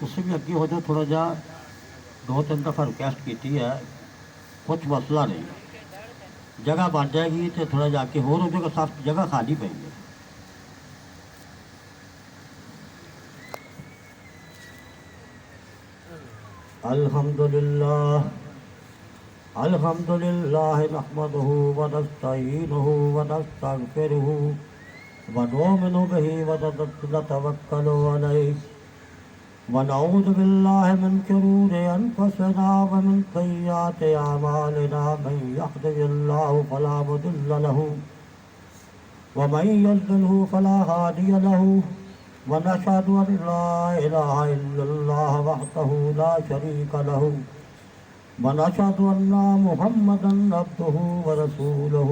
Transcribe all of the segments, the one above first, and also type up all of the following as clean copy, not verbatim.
اس سے بھی اگے ہو جاؤ تھوڑا جا. 2-3 دفعہ ریکویسٹ کی ہے. کچھ مسئلہ نہیں جگہ بن جائے گی تو تھوڑا جا کے ہو جگہ صاف جگہ خالی پی ہے. الحمدللہ الحمدللہ نحمده ونستعینه ونستغفره ونؤمن به ونتوکل علیہ ونعوذ باللہ من شرور انفسنا ومن سیئات اعمالنا من یهده اللہ فلا مضل له ومن يضلل فلا هادي له ونشهد أن لا إله إلا الله وحده لا شريك له ونشهد أن محمدا عبده ورسوله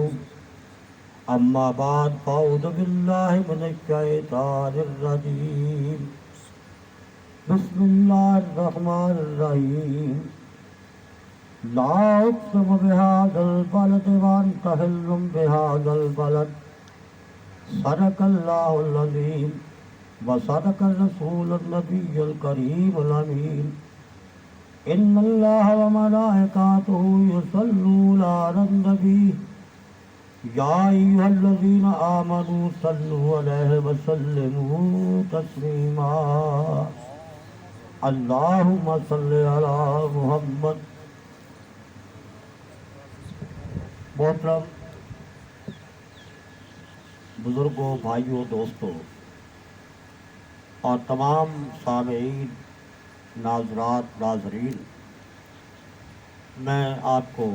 أما بعد فأعوذ بالله من الشيطان الرجيم بسم الله الرحمن الرحيم لا أقسم بهذا البلد وأنت حل بهذا البلد صدق الله العظيم وصدق الرسول النبي الكريم الأمين إن الله وملائكته يصلون على النبي يا أيها الذين آمنوا صلوا عليه وسلموا تسليما اللهم صل على محمد. محترم بزرگوں، بھائیوں، دوستوں اور تمام سامعین، ناظرات، ناظرین، میں آپ کو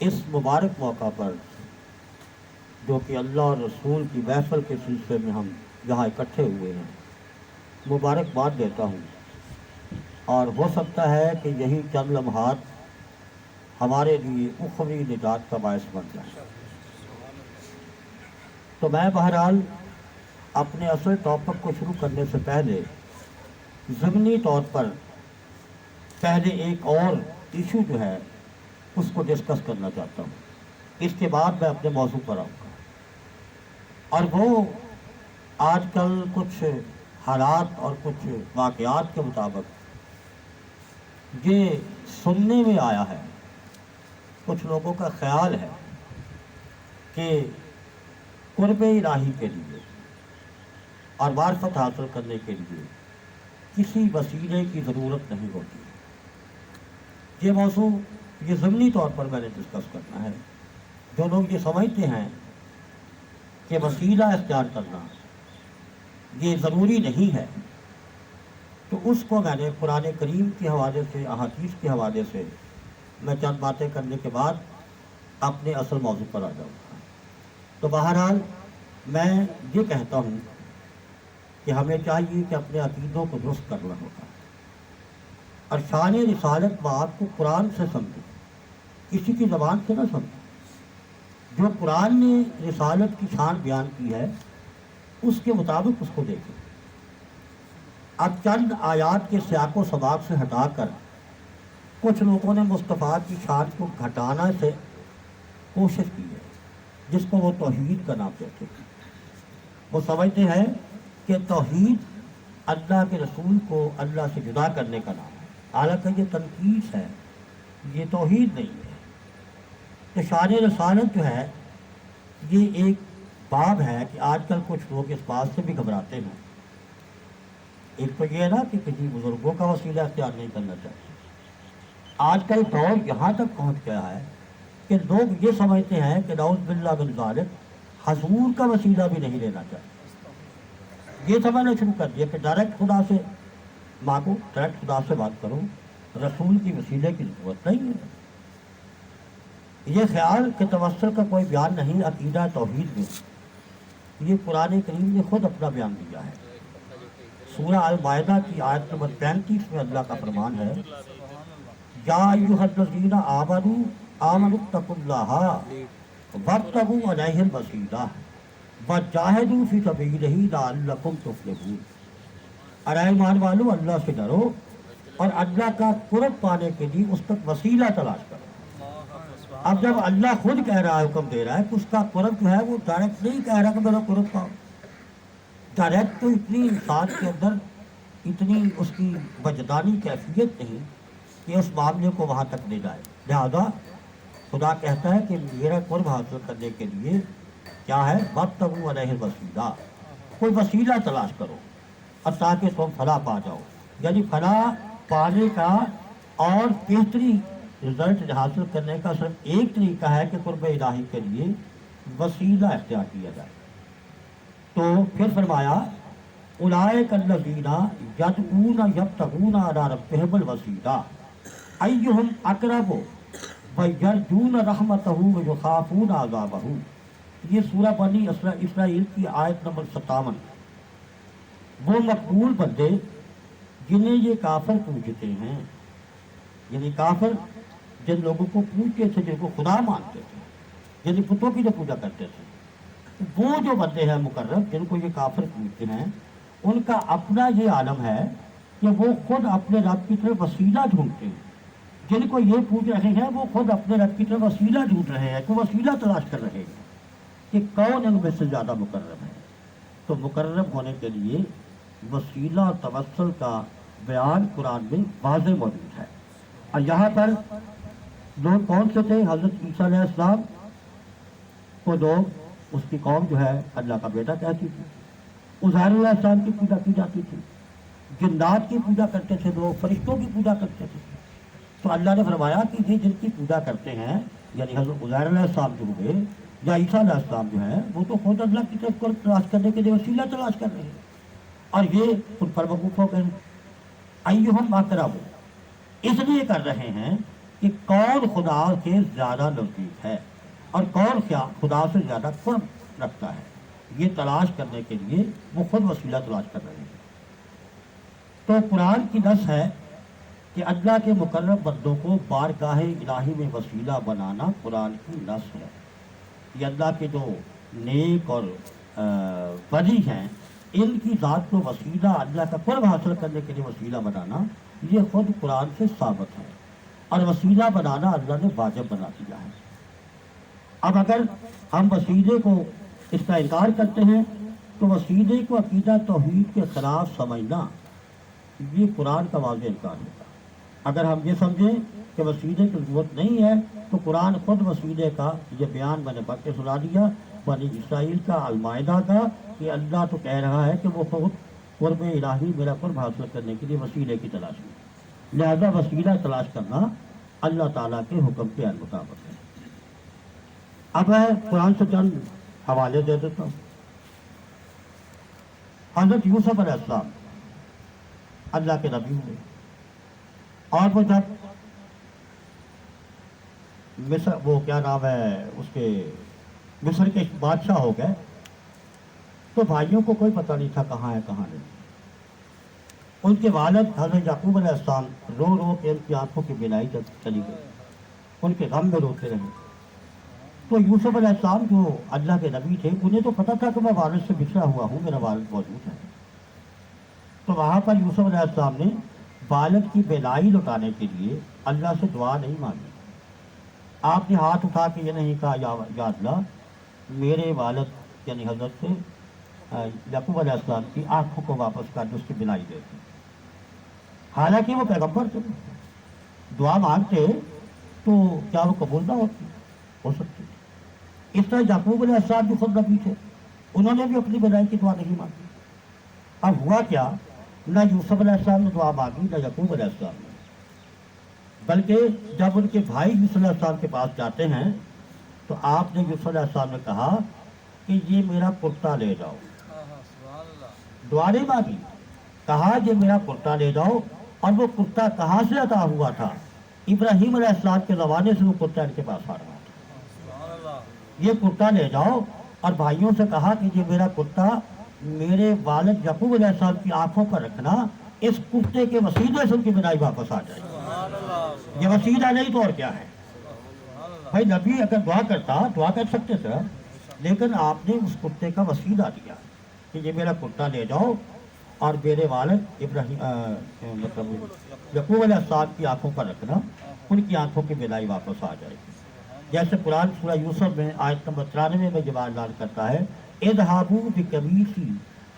اس مبارک موقع پر جو کہ اللہ اور رسول کی محفل کے سلسلے میں ہم یہاں اکٹھے ہوئے ہیں مبارکباد دیتا ہوں، اور ہو سکتا ہے کہ یہی چند لمحات ہمارے لیے اخروی نجات کا باعث بن جائے. تو میں بہرحال اپنے اصل ٹاپک کو شروع کرنے سے پہلے ضمنی طور پر پہلے ایک اور ایشو جو ہے اس کو ڈسکس کرنا چاہتا ہوں. اس کے بعد میں اپنے موضوع پر آؤں گا، اور وہ آج کل کچھ حالات اور کچھ واقعات کے مطابق یہ سننے میں آیا ہے، کچھ لوگوں کا خیال ہے کہ قرب الہی کے لیے اور معرفت حاصل کرنے کے لیے کسی وسیلے کی ضرورت نہیں ہوتی. یہ موضوع یہ ضمنی طور پر میں نے ڈسکس کرنا ہے. جو لوگ یہ سمجھتے ہیں کہ وسیلہ اختیار کرنا یہ ضروری نہیں ہے، تو اس کو میں نے قرآن کریم کے حوالے سے، احادیث کے حوالے سے میں چند باتیں کرنے کے بعد اپنے اصل موضوع پر آ جاؤں گا. تو بہرحال میں یہ کہتا ہوں کہ ہمیں چاہیے کہ اپنے عقیدوں کو درست کرنا ہوگا، اور شان رسالت بات کو قرآن سے سمجھیں، کسی کی زبان سے نہ سمجھیں. جو قرآن نے رسالت کی شان بیان کی ہے اس کے مطابق اس کو دیکھیں. اب چند آیات کے سیاق و سباق سے ہٹا کر کچھ لوگوں نے مصطفیٰ کی شان کو گھٹانا سے کوشش کی ہے، جس کو وہ توحید کا نام دیتے ہیں. وہ سمجھتے ہیں کہ توحید اللہ کے رسول کو اللہ سے جدا کرنے کا نام ہے، حالانکہ یہ تنقیص ہے، یہ توحید نہیں ہے. تو شان رسالت جو ہے یہ ایک باب ہے کہ آج کل کچھ لوگ اس بات سے بھی گھبراتے ہیں. ایک تو یہ ہے نا کہ کسی بزرگوں کا وسیلہ اختیار نہیں کرنا چاہتے. آج کل دور یہاں تک پہنچ گیا ہے کہ لوگ یہ سمجھتے ہیں کہ نعوذ باللہ من ذالک حضور کا وسیلہ بھی نہیں لینا چاہتے. یہ سمجھنا شروع کر دیا کہ ڈائریکٹ خدا سے مانگو، ڈائریکٹ خدا سے بات کرو، رسول کی وسیلے کی ضرورت نہیں ہے. یہ خیال کہ توسل کا کوئی بیان نہیں عقیدہ توحید میں، یہ قرآن کریم نے خود اپنا بیان دیا ہے. سورہ المائدہ کی آیت نمبر 35 میں اللہ کا فرمان ہے، یا ایھا الذین آمنوا اتقوا اللہ وابتغوا الیہ الوسیلہ وجاہدوا فی سبیلہ لعلکم تفلحون. اے ایمان والو، اللہ سے ڈرو اور اللہ کا قرب پانے کے لیے اس تک وسیلہ تلاش کرو. اب جب اللہ خود کہہ رہا ہے، حکم دے رہا ہے کہ اس کا قرب جو ہے وہ ڈائریکٹ نہیں کہہ رہا کہ میرا قرب پاؤ. ڈائریکٹ تو اتنی انسان کے اندر اتنی اس کی وجدانی کیفیت نہیں کہ اس معاملے کو وہاں تک لے جائے. لہذا خدا کہتا ہے کہ میرا قرب حاصل کرنے کے لیے کیا ہے، وابتغوا علیہ الوسیلہ، کوئی وسیلہ تلاش کرو اور تاکہ تم فلاح پا جاؤ. یعنی فلاح پانے کا اور بہتری رزلٹ حاصل کرنے کا صرف ایک طریقہ ہے کہ قرب الہی کے لیے وسیلہ اختیار کیا جائے. تو پھر فرمایا اولئک الذین یدعون یبتغون الی ربہم الوسیلہ ایہم اقرب ویرجون رحمتہ ویخافون عذابہ. یہ سورہ بنی اسرائیل کی آیت نمبر 57. وہ مقبول بندے جنہیں یہ کافر پوجتے ہیں، یعنی کافر جن لوگوں کو پوجتے تھے، جن کو خدا مانتے تھے، یعنی بتوں کی جو پوجا کرتے تھے، وہ جو بندے ہیں مقرب جن کو یہ کافر پوجتے ہیں، ان کا اپنا یہ عالم ہے کہ وہ خود اپنے رب کی طرف وسیلہ ڈھونڈتے ہیں. جن کو یہ پوج رہے ہیں وہ خود اپنے رب کی طرف وسیلہ ڈھونڈ رہے ہیں، کہ وسیلہ تلاش کر رہے ہیں کہ کون ان میں سے زیادہ مقرب ہے. تو مقرب ہونے کے لیے وسیلہ اور توسل کا بیان قرآن میں واضح موجود ہے. اور یہاں پر لوگ کون سے تھے؟ حضرت عیسیٰ علیہ السلام کو لوگ، اس کی قوم جو ہے اللہ کا بیٹا کہتی تھی. عزیر علیہ السلام کی پوجا کی جاتی تھی. جنات کی پوجا کرتے تھے لوگ، فرشتوں کی پوجا کرتے تھے. تو اللہ نے فرمایا کہ یہ جن کی پوجا کرتے ہیں، یعنی حضرت عزیر علیہ السلام جو ہوئے یا عیسیٰ علیہ السلام جو ہے، وہ تو خود اللہ کی طرف کو تلاش کرنے کے لیے وسیلہ تلاش کر رہے ہیں، اور یہ خود پر وقوف ہو گئے. ایہم اقرب، اس لیے کر رہے ہیں کہ کون خدا سے زیادہ نزدیک ہے اور کون خدا سے زیادہ قرب رکھتا ہے، یہ تلاش کرنے کے لیے وہ خود وسیلہ تلاش کر رہے ہیں. تو قرآن کی نص ہے کہ اللہ کے مقرب بندوں کو بارگاہ الہی میں وسیلہ بنانا قرآن کی نص ہے. یہ اللہ کے جو نیک اور ولی ہیں، ان کی ذات کو وسیلہ، اللہ کا قرب حاصل کرنے کے لیے وسیلہ بنانا، یہ خود قرآن سے ثابت ہے، اور وسیلہ بنانا اللہ نے واجب بنا دیا ہے. اب اگر ہم وسیلے کو اس کا انکار کرتے ہیں تو وسیلے کو عقیدہ توحید کے خلاف سمجھنا یہ قرآن کا واضح انکار ہوگا. اگر ہم یہ سمجھیں کہ وسیلے کی ضرورت نہیں ہے تو قرآن خود وسیلے کا یہ بیان میں نے پڑھ کے سنا دیا بنی اسرائیل کا، المائدہ کا، کہ اللہ تو کہہ رہا ہے کہ وہ خود قرب الہی، میرا قرب حاصل کرنے کے لیے وسیلے کی تلاش میں، لہذا وسیلہ تلاش کرنا اللہ تعالیٰ کے حکم کے مطابق ہے. اب میں قرآن سے چند حوالے دے دیتا ہوں. حضرت یوسف علیہ السلام اللہ کے نبی ہوئے، اور وہ جب مصر، وہ کیا نام ہے اس کے، مصر کے بادشاہ ہو گئے، تو بھائیوں کو کوئی پتہ نہیں تھا کہاں ہے کہاں نہیں. ان کے والد حضرت یعقوب علیہ السلام رو رو کے ان کی آنکھوں کی بینائی چلی گئی، ان کے غم میں روتے رہے. تو یوسف علیہ السلام جو اللہ کے نبی تھے، انہیں تو پتہ تھا کہ میں والد سے بچھڑا ہوا ہوں، میرا والد موجود ہے. تو وہاں پر یوسف علیہ السلام نے والد کی بینائی لٹانے کے لیے اللہ سے دعا نہیں مانگی. آپ نے ہاتھ اٹھا کے یہ نہیں کہا یا اللہ میرے والد یعنی حضرت یعقوب علیہ السلام کی آنکھوں کو واپس کر دے، اس کی بینائی دے دی. حالانکہ وہ پیغمبر تھے، دعا مانگتے تو کیا وہ قبول نہ ہوتی؟ ہو سکتی. اس طرح یعقوب علیہ السلام بھی خود نبی تھے، انہوں نے بھی اپنی بینائی کی دعا نہیں مانگی. اب ہوا کیا، نہ یوسف علیہ السلام نے دعا مانگی نہ یعقوب علیہ السلام نے، بلکہ جب ان کے بھائی یوسف علیہ السلام کے پاس جاتے ہیں تو آپ نے یوسف علیہ السلام نے کہا کہ یہ میرا کرتا لے جاؤ. دعا نہیں مانگی، کہا یہ میرا کرتا لے جاؤ. اور وہ کرتا کہاں سے عطا ہوا تھا؟ ابراہیم علیہ السلام کے زمانے سے وہ کرتا ان کے پاس آ رہا تھا. یہ کرتا لے جاؤ، اور بھائیوں سے کہا کہ یہ میرا کرتا میرے والد یعقوب علیہ السلام کی آنکھوں پر رکھنا، اس کرتے کے وسیلے سے ان کی بینائی واپس آ جائے. یہ وسیلہ نہیں تو اور کیا ہے؟ بھائی نبی اگر دعا کرتا، دعا کر سکتے تھے، لیکن آپ نے اس کرتے کا وسیلہ دیا کہ یہ میرا کرتا لے جاؤ اور میرے والد مطلب یعقوب علیہ السلام کی آنکھوں پر رکھنا، ان کی آنکھوں کی بینائی واپس آ جائے گی. جیسے قرآن سورہ یوسف میں آیت نمبر 93 میں جواب اعلان کرتا ہے اذهبوا بقمیصی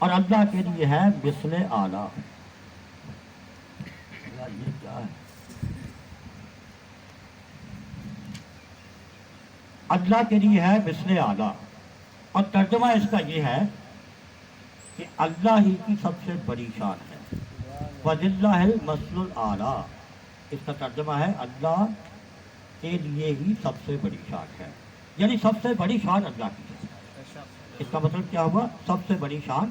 اور اللہ کے لیے ہے مثل اعلیٰ. یہ کیا ہے؟ اللہ کے لیے ہے مثل اعلیٰ، اور ترجمہ اس کا یہ ہے کہ اللہ ہی کی سب سے بڑی شان ہے. وَلِلَّهِ الْمَثْلُ الْأَعْلَىٰ، اس کا ترجمہ ہے اللہ کے لیے ہی سب سے بڑی شان ہے، یعنی سب سے بڑی شان اللہ کی ہے. اس کا مطلب کیا ہوا؟ سب سے بڑی شان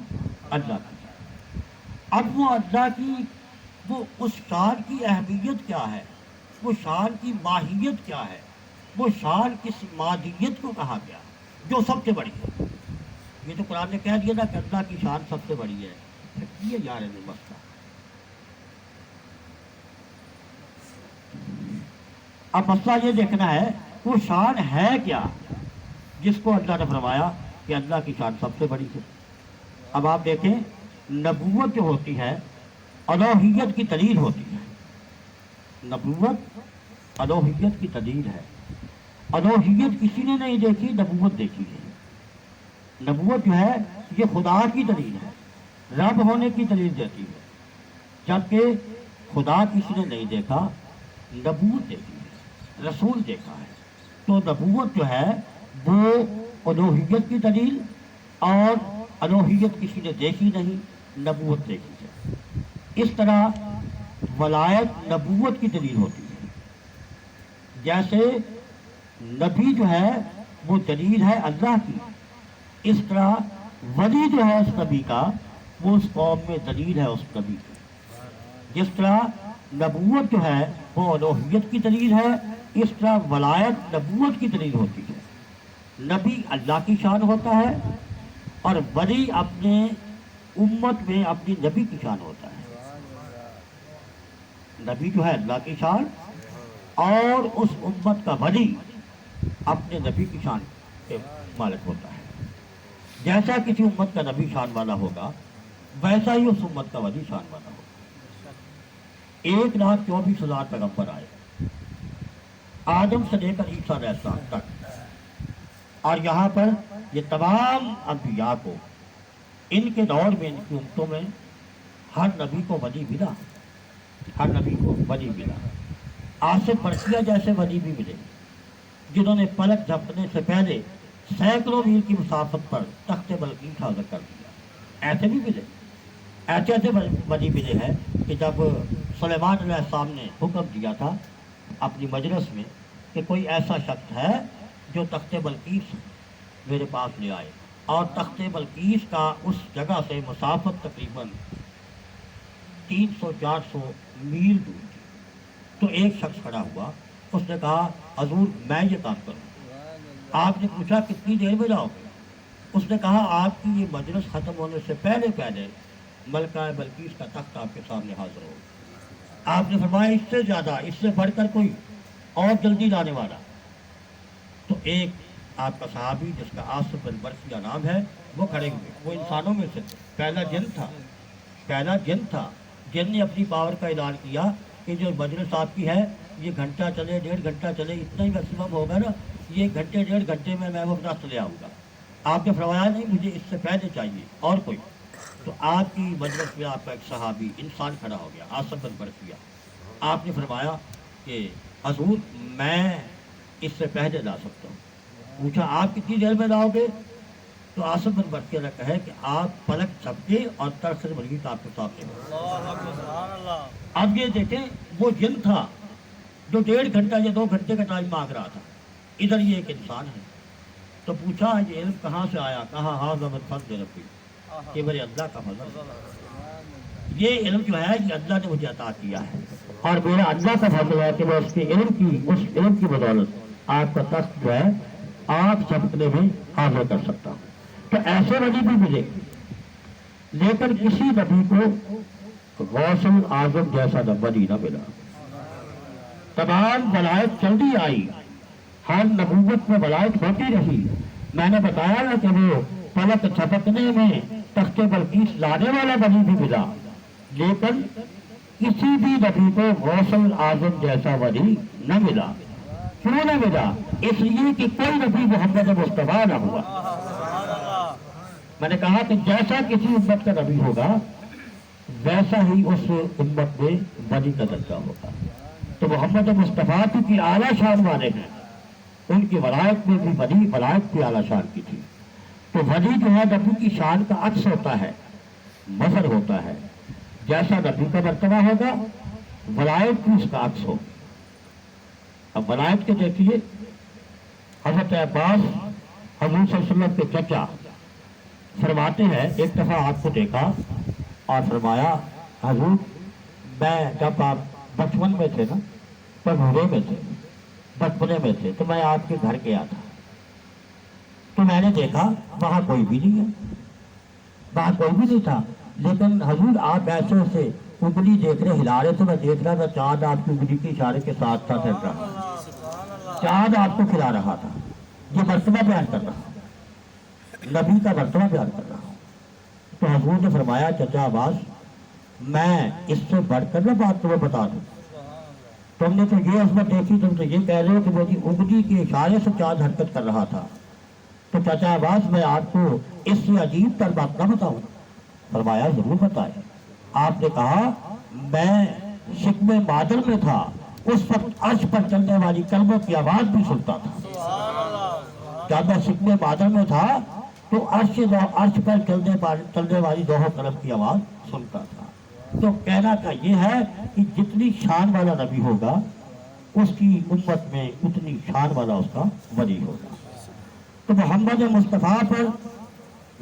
اللہ کی ہے. اب وہ اللہ کی وہ اس شان کی اہمیت کیا ہے، وہ شان کی ماہیت کیا ہے، وہ شان کس مادیت کو کہا گیا جو سب سے بڑی ہے. یہ تو قرآن نے کہہ دیا نا کہ اللہ کی شان سب سے بڑی ہے. یہ یار مسئلہ. اب مسئلہ یہ دیکھنا ہے وہ شان ہے کیا جس کو اللہ نے فرمایا کہ اللہ کی شان سب سے بڑی ہے. اب آپ دیکھیں، نبوت جو ہوتی ہے الوہیت کی دلیل ہوتی ہے. نبوت الوہیت کی دلیل ہے. الوہیت کسی نے نہیں دیکھی، نبوت دیکھی ہے. نبوت جو ہے یہ خدا کی دلیل ہے، رب ہونے کی دلیل دیتی ہے، جبکہ خدا کسی نے نہیں دیکھا، نبوت دیکھی ہے، رسول دیکھا ہے. تو نبوت جو ہے وہ الوہیت کی دلیل، اور الوہیت کسی نے دیکھی نہیں، نبوت دیکھی ہے. اس طرح ولایت نبوت کی دلیل ہوتی ہے. جیسے نبی جو ہے وہ دلیل ہے اللہ کی، اس طرح ولی جو ہے اس نبی کا وہ اس قوم میں دلیل ہے اس نبی کی. جس طرح نبوت جو ہے وہ الوہیت کی دلیل ہے، اس طرح ولایت نبوت کی دلیل ہوتی ہے. نبی اللہ کی شان ہوتا ہے، اور ولی اپنے امت میں اپنی نبی کی شان ہوتا ہے. نبی جو ہے اللہ کی شان، اور اس امت کا ولی اپنے نبی کی شان کے مالک ہوتا ہے. جیسا کسی امت کا نبی شان والا ہوگا ویسا ہی اس امت کا ولی شان والا ہوگا. 1,24,000 پیغمبر آئے آدم سے لے کر عیسیٰ علیہ السلام تک، اور یہاں پر یہ تمام انبیاء کو ان کے دور میں، ان کی امتوں میں ہر نبی کو ولی ملا، ہر نبی کو ولی ملا. آصف برقیہ جیسے ولی بھی ملے جنہوں نے پلک جھپکنے سے پہلے سینکڑوں میل کی مسافت پر تخت بلقیس حاضر کر دیا. ایسے بھی ملے، ایسے ولی ملے ہیں کہ جب سلیمان علیہ السلام نے حکم دیا تھا اپنی مجلس میں کہ کوئی ایسا شخص ہے جو تخت بلقیس میرے پاس لے آئے، اور تخت بلقیس کا اس جگہ سے مسافت تقریباً 300-400 میل دور تھی. تو ایک شخص کھڑا ہوا، اس نے کہا حضور میں یہ کام کروں. آپ نے پوچھا کتنی دیر میں جاؤ گے؟ اس نے کہا آپ کی یہ مجلس ختم ہونے سے پہلے پہلے ملکہ بلقیس کا تخت آپ کے سامنے حاضر ہو. آپ نے فرمایا اس سے زیادہ، اس سے بڑھ کر کوئی اور جلدی لانے والا. تو ایک آپ کا صحابی جس کا آصف بن برقیہ نام ہے وہ کھڑے ہوئے. وہ انسانوں میں سے پہلا جن تھا. جن نے اپنی پاور کا اعلان کیا کہ جو مجلس آپ کی ہے یہ گھنٹہ چلے 1.5 گھنٹہ چلے اتنا ہی میکسیمم ہوگا نا، یہ گھنٹے 1.5 گھنٹے میں وہ رست لے آؤں گا. آپ نے فرمایا نہیں، مجھے اس سے پہلے چاہیے اور کوئی. تو آپ کی مجلس میں آپ کا ایک صحابی انسان کھڑا ہو گیا، آصف بن برقیہ. آپ نے فرمایا کہ حضور میں اس سے پہلے لا سکتا ہوں. پوچھا آپ کتنی دیر میں لاؤ گے؟ تو آصف بن برقیہ نے کہا کہ آپ پلک جھپکے اور ترس بلقیس آپ کے سامنے. اب یہ دیکھیں وہ جن تھا جو 1.5 گھنٹہ یا 2 گھنٹے کا ٹائم مانگ رہا تھا، ادھر یہ ایک انسان ہے. تو پوچھا یہ علم کہاں سے آیا؟ کہا ہاں من فضل ربی، کہ میرے اللہ کا فضل. یہ علم جو ہے یہ اللہ نے مجھے عطا کیا ہے، اور میرا اللہ کا فضل ہے کہ میں اس علم کی بدولت آپ کا تخت جو ہے آپ جھپکنے میں حاضر کر سکتا ہوں. تو ایسے ولی بھی ملے، لیکن کسی نبی کو غوث اعظم جیسا ولی نہ ملا. تمام ولایت چلتی آئی، ہر نبوت میں ولایت ہوتی رہی. میں نے بتایا نا کہ وہ پلک جھپکنے میں تخت بلقیس لانے والا ولی بھی ملا، لیکن کسی بھی نبی کو غوث اعظم جیسا ولی نہ ملا. کیوں نہ ملا؟ اس لیے کہ کوئی نبی محمد مصطفیٰ نہ ہوا. میں نے کہا کہ جیسا کسی امت کا نبی ہوگا ویسا ہی اس امت میں ولی کا درجہ ہوگا. تو محمد مصطفیٰ کی اعلیٰ شان والے ہیں، ان کی ولایت میں بھی ولی ولایت کی اعلیٰ شان کی تھی. تو ولی جو ہے نبی کی شان کا عکس ہوتا ہے، مظہر ہوتا ہے. جیسا نبی کا مرتبہ ہوگا ولایت بھی اس کا عکس ہو. اب ولایت کے دیکھیے حضرت عباس حضور صلی اللہ علیہ وسلم کے چچا فرماتے ہیں ایک دفعہ آپ کو دیکھا اور فرمایا حضور میں جب آپ بچپن میں تھے نا، پڑھوڑے میں تھے، بچپنے میں تھے، تو میں آپ کے گھر گیا تھا، تو میں نے دیکھا وہاں کوئی بھی نہیں ہے، وہاں کوئی بھی نہیں تھا، لیکن حضور آپ ایسے سے انگلی دیکھ رہے ہلا رہے، تو میں دیکھ رہا تھا چاند آپ کی انگلی کے اشارے کے ساتھ تھا چل رہا، چاند آپ کو کھلا رہا تھا. یہ مرتبہ بیان کر رہا ہوں، نبی کا مرتبہ بیان کر رہا ہوں. تو حضور نے فرمایا چچا عباس میں اس سے بڑھ کر نہ بات تمہیں بتا دوں، تم نے تو یہ عظمت دیکھی، تم تو یہ کہہ رہے ہو کہ میری انگلی کے اشارے سے چاند حرکت کر رہا تھا. تو چچا عباس میں آپ کو اس سے عجیب تر بات نہ بتاؤں؟ فرمایا ضرور بتائیں. آپ نے کہا میں شکم مادر میں تھا، اس وقت عرش پر چلنے والی کلموں کی آواز بھی سنتا تھا. جب میں شکم مادر میں تھا تو عرش پر چلنے والی دوہ قلم کی آواز سنتا تھا. تو کہنا کا یہ ہے کہ جتنی شان والا نبی ہوگا اس کی امت میں اتنی شان والا اس کا ولی ہوگا. تو محمد مصطفیٰ پر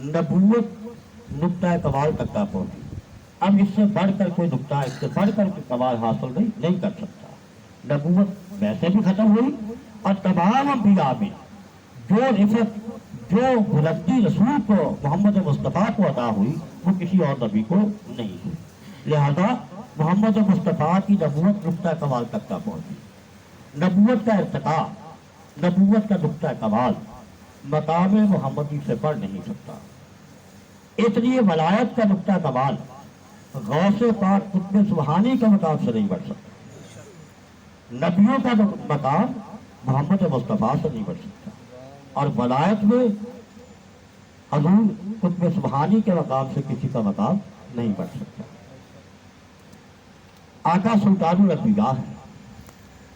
نبوت نقطہ کمال تک کا پہنچی. اب اس سے بڑھ کر کوئی نقطہ، اس سے بڑھ کر کوئی کمال حاصل نہیں کر سکتا. نبوت ویسے بھی ختم ہوئی اور تمام انبیاء میں جو رفت، جو بلندی رسول کو محمد مصطفیٰ کو عطا ہوئی وہ کسی اور نبی کو نہیں ہوئی. لہذا محمد مصطفیٰ کی نبوت نقطہ کمال تک کا پہنچی. نبوت کا ارتقاء، نبوت کا نقطہ کمال مقام محمدی سے بڑھ نہیں سکتا. اس لیے ولایت کا نقطہ کمال غوث پاک قطب سبحانی کے مقام سے نہیں بڑھ سکتا. نبیوں کا مقام محمد مصطفیٰ سے نہیں بڑھ سکتا، اور ولایت میں حضور قطب سبحانی کے مقام سے کسی کا مقام نہیں بڑھ سکتا. آقا سلطان الانبیاء ہے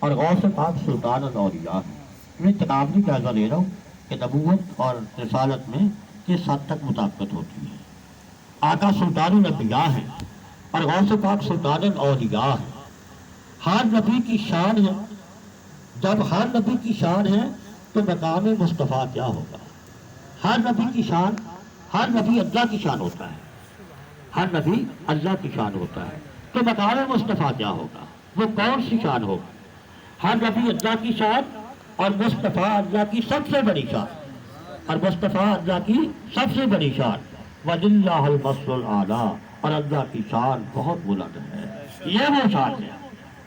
اور غوث پاک سلطان الاولیاء ہے. میں تقابلی جائزہ لے رہا ہوں کہ نبوت اور رسالت میں کس حد تک مطابقت ہوتی ہے. آقا سلطان الانبیاء ہے اور غوث پاک سلطان الاولیاء ہے. ہر نبی کی شان ہے. جب ہر نبی کی شان ہے تو مقام مصطفیٰ کیا ہوگا؟ ہر نبی کی شان، ہر نبی اللہ کی شان ہوتا ہے، ہر نبی اللہ کی شان ہوتا ہے، تو مقام مصطفیٰ کیا ہوگا؟ وہ کون سی شان ہوگا؟ ہر نبی اللہ کی شان اور مصطفیٰ اللہ کی سب سے بڑی شان، اور مصطفیٰ اللہ کی سب سے بڑی شان. وَلِلَّهِ الْمَثْلُ الْأَعْلَىٰ، اور اللہ کی شان بہت بلند ہے. یہ وہ شان ہے.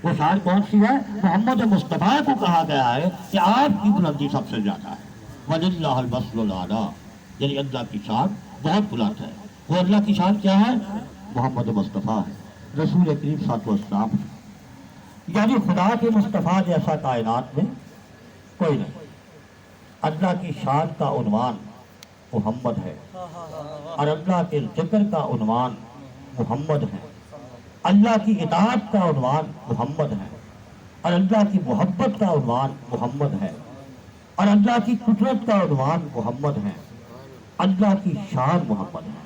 وہ شان کون سی ہے؟ محمد مصطفیٰ کو کہا گیا ہے کہ آپ کی بلندی سب سے زیادہ ہے. وَلِلَّهِ الْمَثْلُ الْأَعْلَىٰ، یعنی اللہ کی شان بہت بلند ہے. وہ اللہ کی شان کیا ہے؟ محمد مصطفیٰ ہے، رسول کریم صلی اللہ علیہ وسلم. یعنی خدا کے مصطفیٰ جیسا کائنات میں کوئی نہیں. اللہ کی شان کا عنوان محمد ہے، اور اللہ کے ذکر کا عنوان محمد ہے. اللہ کی اطاعت کا عنوان محمد ہے، اور اللہ کی محبت کا عنوان محمد ہے، اور اللہ کی قدرت کا عنوان محمد ہے. اللہ کی شان محمد ہے.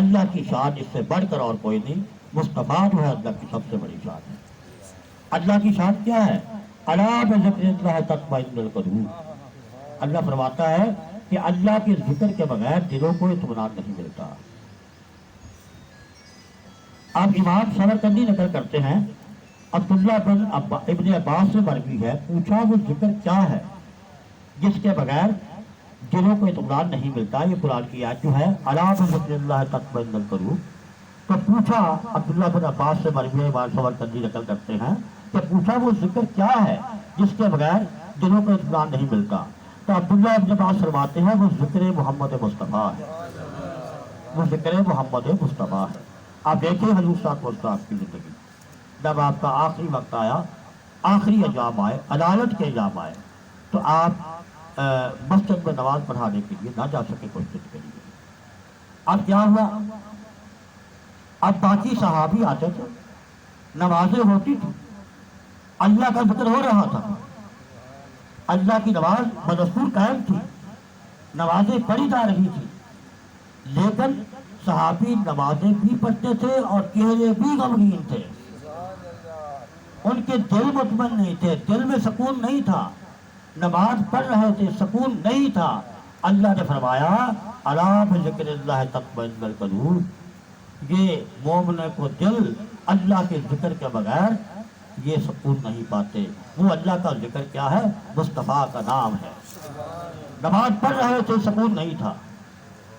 اللہ کی شان اس سے بڑھ کر اور کوئی نہیں. مصطفیٰ جو ہے اللہ کی سب سے بڑی شان ہے. اللہ کی شان کیا ہے؟ الا بذکر اللہ تطمئن القلوب. اللہ فرماتا ہے کہ اللہ کے ذکر کے بغیر دلوں کو اطمینان نہیں ملتا. آپ امام سمرقندی نقل کرتے ہیں، عبداللہ بن ابن عباس سے مروی ہے، پوچھا وہ ذکر کیا ہے جس کے بغیر دلوں کو اطمینان نہیں ملتا؟ یہ قرآن کی آیت جو ہے الا بذکر اللہ تطمئن القلوب. تو پوچھا عبداللہ بن عباس سے مروی ہے، امام سمرقندی نقل کرتے ہیں کہ پوچھا وہ ذکر کیا ہے جس کے بغیر دلوں کو اطمینان نہیں ملتا؟ تو عبداللہ ابن عباس فرماتے ہیں وہ ذکر محمد مصطفیٰ ہے. وہ ذکر محمد مصطفیٰ ہے. آپ دیکھیں حضور صاحب کی زندگی، جب آپ کا آخری وقت آیا، آخری ایام آئے، عدالت کے ایام آئے، تو آپ مسجد میں نماز پڑھانے کے لیے نہ جا سکے کوشش کے لیے. اب کیا ہوا، اب باقی صحابی آتے تھے، نمازیں ہوتی تھی، اللہ کا ذکر ہو رہا تھا، اللہ کی نماز بدستور قائم تھی، نمازیں پڑھی جا رہی تھی، لیکن صحابی نمازیں بھی پڑھتے تھے اور چہرے بھی غمگین تھے، ان کے دل مطمئن نہیں تھے، دل میں سکون نہیں تھا، نماز پڑھ رہے تھے، سکون نہیں تھا۔ اللہ نے فرمایا الا بذکر اللہ تطمئن القلوب، یہ مومن کو دل اللہ کے ذکر کے بغیر یہ سکون نہیں پاتے۔ وہ اللہ کا ذکر کیا ہے؟ مصطفیٰ کا نام ہے۔ نماز پڑھ رہے تھے، سکون نہیں تھا،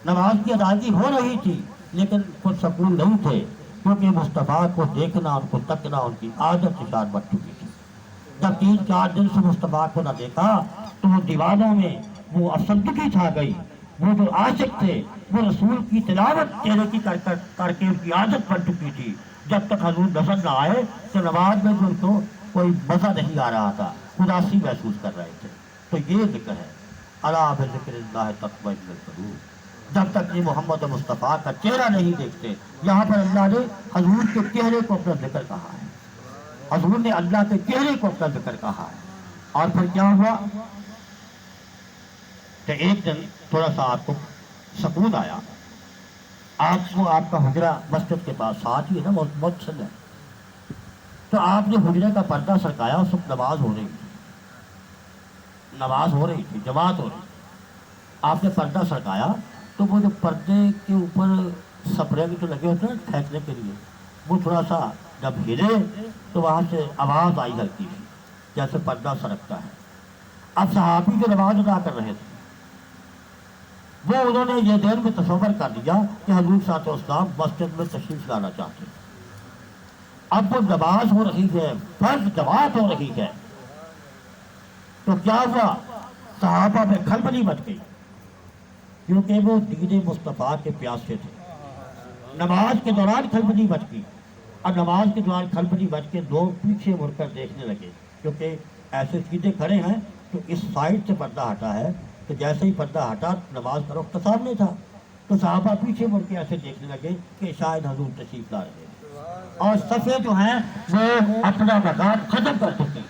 نماز کی ادائیگی ہو رہی تھی لیکن کچھ سکون نہیں تھے، کیونکہ مصطفیٰ کو دیکھنا، ان کو تکنا ان کی عادت سے بن چکی تھی۔ جب 3-4 دن سے مصطفیٰ کو نہ دیکھا تو وہ دیوانوں میں وہ افسردگی چھا گئی، وہ جو عاشق تھے وہ رسول کی تلاوت چہرے کی کر کے ان کی عادت بن چکی تھی، جب تک حضور نظر نہ آئے تو نماز میں جو ان کو کوئی مزہ نہیں آ رہا تھا، اداسی محسوس کر رہے تھے۔ تو یہ ذکر ہے الا بذکر اللہ تطمئن القلوب، جب تک یہ محمد مصطفیٰ کا چہرہ نہیں دیکھتے۔ یہاں پر اللہ نے حضور کے چہرے کو اپنا ذکر کہا ہے، حضور نے اللہ کے چہرے کو اپنا ذکر کہا ہے۔ اور پھر کیا ہوا کہ ایک دن تھوڑا سا آپ کو سکون آیا، آپ کو آپ کا حجرہ مسجد کے پاس ساتھ ہی ہے نا، بہت سن ہے، تو آپ نے حجرے کا پردہ سرکایا، اس وقت نماز ہو رہی تھی، نماز ہو رہی تھی، جماعت ہو رہی تھی، آپ نے پردہ سرکایا تو وہ جو پردے کے اوپر سپرے جو لگے ہوتے ہیں پھینکنے کے لیے، وہ تھوڑا سا جب ہلے تو وہاں سے آواز آئی ہلکی سی، جیسے پردہ سرکتا ہے۔ اب صحابی جو نماز ادا کر رہے تھے وہ انہوں نے یہ دیر میں تصور کر لیا کہ حضور صلی اللہ علیہ وسلم مسجد میں تشریف لانا چاہتے ہیں۔ اب وہ نماز ہو رہی ہے، فرض جماعت ہو رہی ہے، تو کیا ہوا، صحابہ میں کھلبلی مچ گئی، کیونکہ وہ دین مصطفیٰ کے پیاسے تھے۔ نماز کے دوران کھلبلی مچ گئی، اور نماز کے دوران کھلبلی مچ کے لوگ پیچھے مڑ کر دیکھنے لگے، کیونکہ ایسے سیدھے کھڑے ہیں تو اس سائڈ سے پردہ ہٹا ہے، تو جیسے ہی پردہ ہٹا نماز کا رخ تو سامنے تھا، تو صحابہ پیچھے مڑ کے ایسے دیکھنے لگے کہ شاید حضور تشریف لا رہے ہیں، اور صفیں جو ہیں وہ اپنا مقام ختم کر چکی۔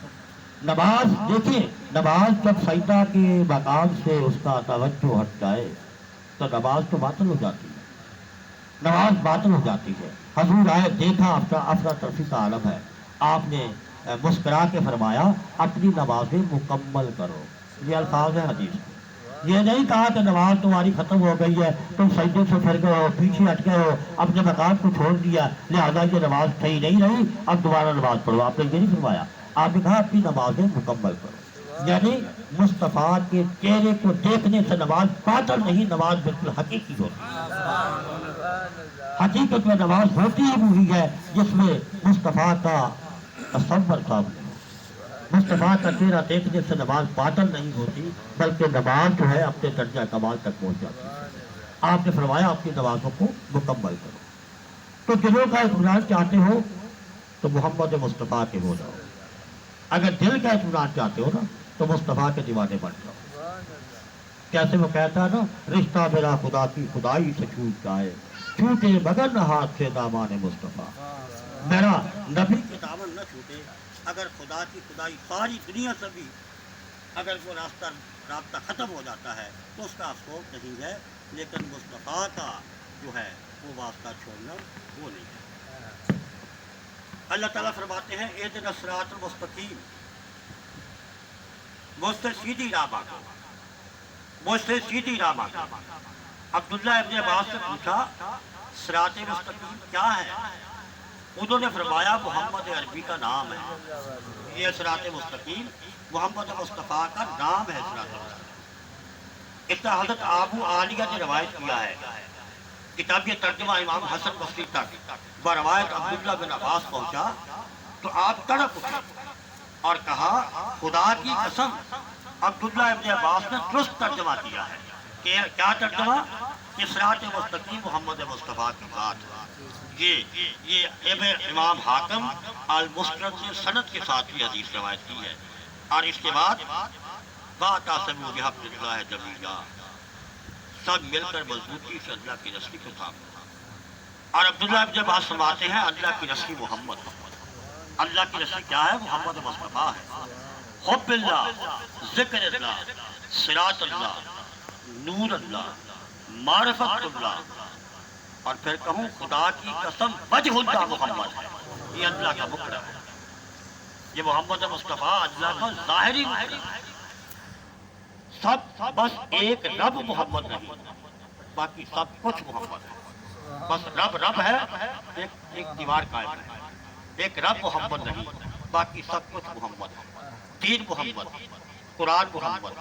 نماز دیکھیے، نماز جب سجدہ کے مقام سے اس کا توجہ ہٹ جائے تو نماز تو باطل ہو جاتی ہے، نماز باطل ہو جاتی ہے۔ حضور آئے، دیکھا افراتفری کا عالم ہے، آپ نے مسکرا کے فرمایا اپنی نمازیں مکمل کرو، یہ الفاظ ہیں حدیث میں۔ یہ نہیں کہا کہ نماز تمہاری ختم ہو گئی ہے، تم سجدے سے پھر گئے ہو، پیچھے ہٹ گئے ہو، اپنے مقام کو چھوڑ دیا، لہٰذا یہ نماز صحیح نہیں رہی، اب دوبارہ نماز پڑھو۔ آپ نے یہ نہیں فرمایا، آپ نے کہا اپنی نمازیں مکمل کرو، یعنی مصطفیٰ کے چہرے کو دیکھنے سے نماز باطل نہیں، نماز بالکل حقیقی ہوتی ہے۔ حقیقت میں نماز ہوتی ہی وہی ہے جس میں مصطفیٰ کا تصور سامنے، مصطفیٰ کا چہرہ دیکھنے سے نماز باطل نہیں ہوتی، بلکہ نماز جو ہے اپنے درجہ کمال تک پہنچ جاتی ہے۔ آپ نے فرمایا اپنی نمازوں کو مکمل کرو۔ تو دلوں کا اطمینان چاہتے ہو تو محمد مصطفیٰ کے ہو جاؤ، اگر دل کا اطمینان چاہتے ہو نا تو مصطفیٰ کے دیوانے بن جاؤ۔ کیسے وہ کہتا ہے نا، رشتہ میرا خدا کی خدائی سے چھوٹ جائے، چھوٹے مگر نہ ہاتھ سے دامان مصطفیٰ، میرا نبی کے دامن نہ چھوٹے، اگر خدا کی خدائی ساری دنیا سے بھی اگر وہ رابطہ ختم ہو جاتا ہے تو اس کا افسوس نہیں ہے، لیکن مصطفیٰ کا جو ہے وہ واسطہ چھوڑنا وہ نہیں ہے۔ اللہ تعالیٰ فرماتے ہیں اہدنا الصراط المستقیم، مجھ سے سیدھی راہ مانگو، مجھ سے سیدھی راہ مانگو۔ عبداللہ ابن عباس سے پوچھا صراط مستقیم کیا ہے؟ انہوں نے فرمایا محمد عربی کا نام ہے، یہ صراط مستقیم محمد مصطفیٰ کا نام ہے۔ صراط مستقیم اس طرح حضرت ابو عالیہ نے روایت کیا ہے، کتابی ترجمہ امام حسن بصری تک بروایت عبداللہ بن عباس پہنچا تو آپ تڑپ اٹھے اور کہا خدا کی قسم، عبداللہ ابن عباس نے درست ترجمہ کیا ہے۔ کیا ترجمہ؟ کہ صراط مستقیم محمد مصطفیٰ کی ذات ہے۔ یہ امام حاکم المستدرک نے سند کے ساتھ بھی حدیث روایت کی ہے۔ اور اس کے بعد بَاعْتَصِمُوا بِحَبْلِ اللَّهِ جَمِيعًا، سب مل کر مضبوطی سے اللہ کی رسی کو تھامے. اور عبداللہ ابن عباس فرماتے ہیں اللہ کی رسی محمد. اللہ کی رسی کیا ہے؟ محمد مصطفیٰ ہے. حب اللہ، ذکر اللہ، صراط اللہ، نور اللہ، معرفت اللہ، اور پھر کہوں خدا کی قسم وجہ اللہ محمد ہے. یہ اللہ کا مکرم ہے. یہ محمد مصطفیٰ اللہ کا ظاہری مکرم ہے. سب بس ایک رب محمد نہیں، باقی سب کچھ محمد ہے. بس رب رب ہے، ایک دیوار قائم ہے. ایک رب محمد نہیں، باقی سب کچھ محمد ہے. دین محمد، قرآن محمد،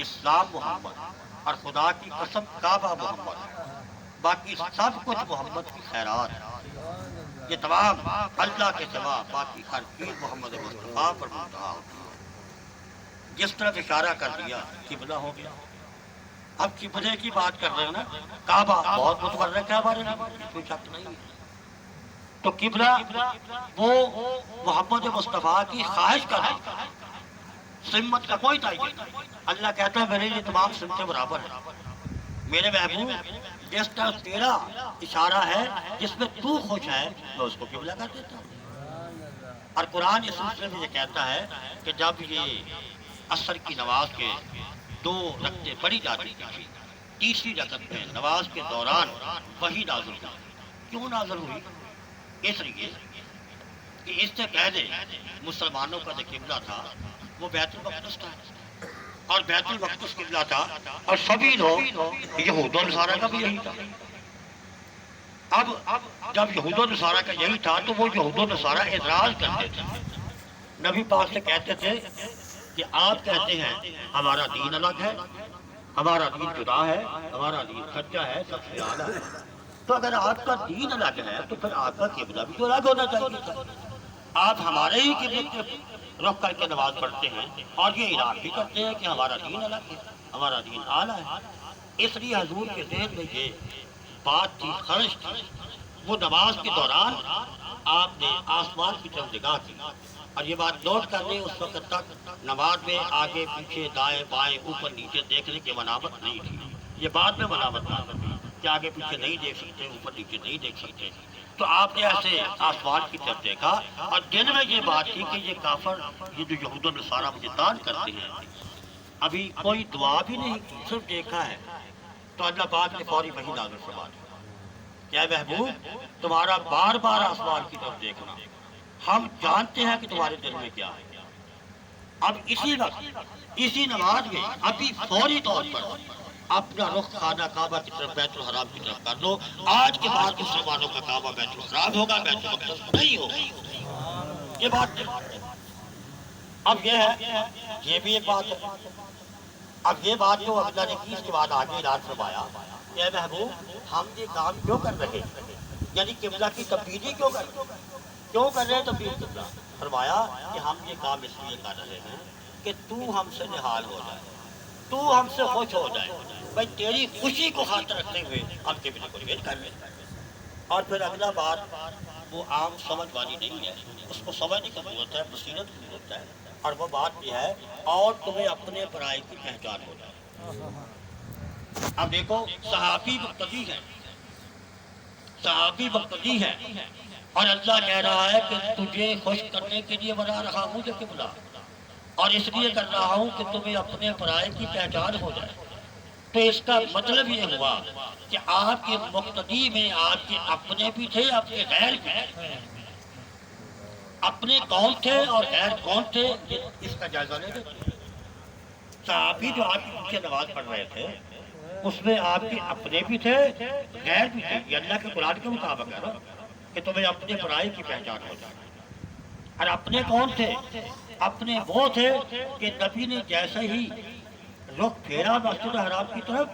اسلام محمد، اور خدا کی قسم کعبہ محمد. باقی سب کچھ محمد کی خیرات ہے. یہ تمام اللہ کے سوا باقی ہر چیز محمد مصطفیٰ پر منتہا ہوتی ہے. جس طرف اشارہ کر دیا قبلہ ہو گیا. اب قبلے کی بات کر رہے ہیں نا، کعبہ بہت متبرک ہے ہمارے لیے، کوئی شک نہیں ہے. تو قبلہ وہ محمد مصطفیٰ کی خواہش کا ہے، سمت کا کوئی تعین نہیں. اللہ کہتا ہے میرے لیے تمام سمتیں برابر ہیں. میرے محبوب جس طرح تیرا اشارہ ہے، جس میں تو خوش ہے، میں اس کو قبلہ کر دیتا ہوں. اور قرآن اس سلسلے میں یہ کہتا ہے کہ جب یہ عصر کی نماز کے 2 رکعتیں پڑھی جاتی تھی، تیسری رکعت میں نماز کے دوران وحی نازل ہوئی. کیوں نازل ہوئی؟ اس لیے کہ اس سے پہلے مسلمانوں کا جو قبلہ تھا وہ بیت المقدس تھا، اور بیت المقدس قبلہ تھا، اور سبھی لوگ یہود و نصارہ کا بھی یہی تھا. اب جب یہود و نصارہ کا یہی تھا تو وہ یہود و نصارہ اعتراض کرتے تھے. نبی پاک سے کہتے تھے کہ آپ کہتے ہیں ہمارا دین الگ ہے، ہمارا دین جدا ہے، ہمارا دین سچا ہے، سب سے اعلیٰ ہے. تو اگر آپ کا دین الگ ہے تو پھر آپ کا قبلہ بھی تو الگ ہونا چاہیے تھا. آپ ہمارے ہی قبلے کے رخ کر کے نماز پڑھتے ہیں اور یہ اعلان بھی کرتے ہیں کہ ہمارا دین الگ ہے، ہمارا دین اعلیٰ ہے. اس لیے حضور کے ذہن میں یہ بات تھی، خرش تھی. وہ نماز کے دوران آپ نے آسمان کی طرف نگاہ کی، اور یہ بات نوٹ کر لیں اس وقت تک نماز میں آگے پیچھے دائیں بائیں اوپر نیچے دیکھنے کی منامت نہیں تھی. یہ بعد میں منامت تھی کہ آگے پیچھے نہیں دیکھ سکتے، اوپر نیچے نہیں دیکھ سکتے. تو آپ نے ایسے آسمان کی طرف دیکھا، اور دل میں یہ بات تھی کہ یہ کافر، یہ جو یہود و نصارہ مجھے تان کرتے ہیں، ابھی کوئی دعا بھی نہیں کی، صرف دیکھا ہے. تو اللہ پاک نے فوری وحی نازل فرما دی کہ اے محبوب تمہارا بار بار آسمان کی طرف دیکھنا، ہم جانتے ہیں کہ تمہارے دل میں کیا ہے. اب اسی وقت اسی نماز میں ابھی فوری طور پر اپنا رخ خانہ کعبہ کی طرف، بیت الحرام کی طرف کر دو. آج کے بعد مسلمانوں کا کعبہ بیت الحرام ہوگا، بیت المقدس نہیں ہوگا. یہ بات اب یہ ہے، یہ بھی ایک بات ہے. اب یہ بات جو اللہ نے کی اس کے بعد آگے اعلان فرمایا کہ اے محبوب ہم یہ کام کیوں کر رہے ہیں، یعنی قبلہ کی تبدیلی کیوں کر رہے ہیں تبدیل قبلہ. فرمایا کہ ہم یہ کام اس لیے کر رہے ہیں کہ تو ہم سے نہال ہو جائے، تو ہم سے خوش ہو جائے. بھائی تیری خوشی کو خاطر رکھتے ہوئے ہم قبلے کو چینج کر رہے ہیں. اور پھر اگلا بات وہ عام سمجھ والی نہیں ہے، اس کو سمجھنے کی ضرورت ہے، بصیرت کی ضرورت ہے. اور وہ بات یہ ہے اور تمہیں اپنے برائے کی پہچان ہو جائے. اب دیکھو صحابی مقتدی ہے، صحابی مقتدی ہے، اور اللہ کہہ رہا ہے کہ تجھے خوش کرنے کے لیے بنا رہا ہوں یہ قبلہ، اور اس لیے کر رہا ہوں کہ تمہیں اپنے برائے کی پہچان ہو جائے. تو اس کا مطلب یہ ہوا کہ آپ کے مقتدی میں آپ کے اپنے بھی تھے، اپنے غیر بھی تھے. اپنے کون تھے اور غیر کون تھے، اس کا جائزہ لے لیں. صحابی جو آپ کے پیچھے نماز پڑھ رہے تھے اس میں آپ کے اپنے بھی تھے، غیر بھی تھے. یہ اللہ کے قرآن کے مطابق ہے نا کہ تمہیں اپنے برائے کی پہچان ہو جائے. اور اپنے کون تھے؟ اپنے وہ تھے کہ نبی نے جیسے ہی رخ پھیرا مسجد حرام کی طرف،